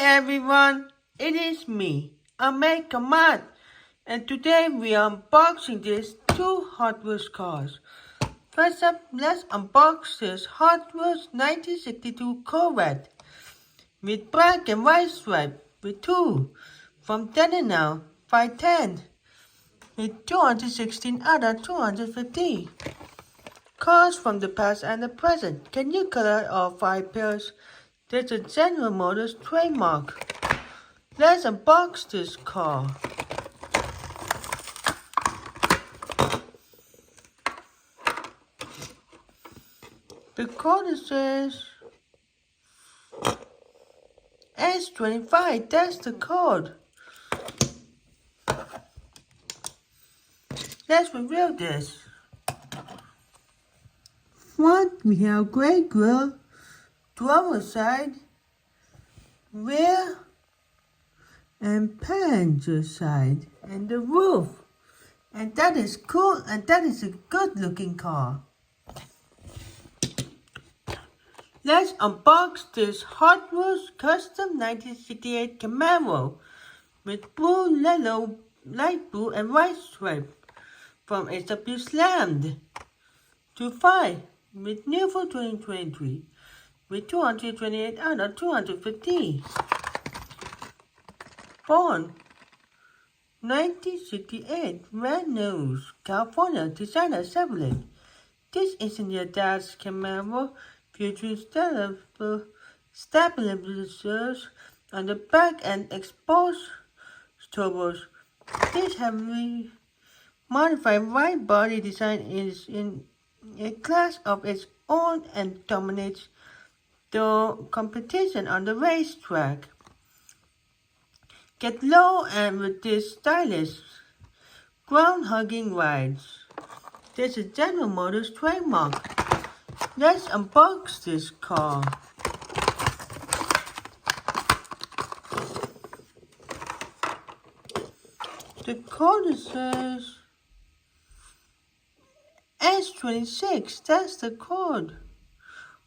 everyone, it is me, Camaro, and today we are unboxing these two Hot Wheels cars. First up, let's unbox this Hot Wheels 1962 Corvette with black and white stripe with two from 10 and now 510 with 216 out of 250. Cars from the past and the present. Can you color all 5 pairs? There's a General Motors trademark. Let's unbox this car. The code says S25, that's the code. Let's reveal this. Front, we have gray grille, driver side, rear, and passenger side, and the roof. And that is cool, and that is a good looking car. Let's unbox this Hot Wheels Custom 1968 Camaro with blue, yellow, light blue, and white stripe from HW Slammed to 5 with new for 2023 with 228 out of 250. Born 1968, Red Nose, California, designer Chevrolet. This isn't your dad's Camaro, featuring stabilizers on the back and exposed turbos. This heavily modified wide body design is in a class of its own and dominates the competition on the racetrack. Get low and with this stylish, ground-hugging rides. There's a General Motors trademark. Let's unbox this car. The code says S26, that's the code.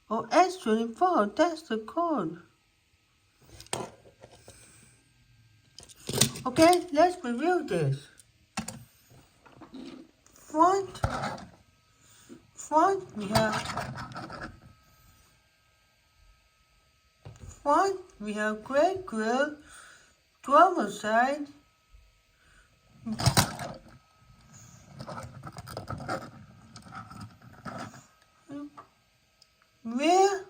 Or S24, that's the code. Okay, let's review this. Front, we have gray grille, driver side, rear,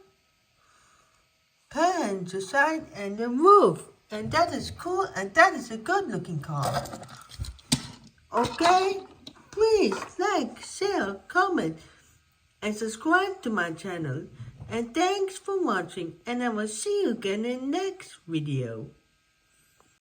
passenger side, and the roof. And that is cool, and that is a good looking car. Okay, please like, share, comment, and subscribe to my channel. And thanks for watching, and I will see you again in the next video.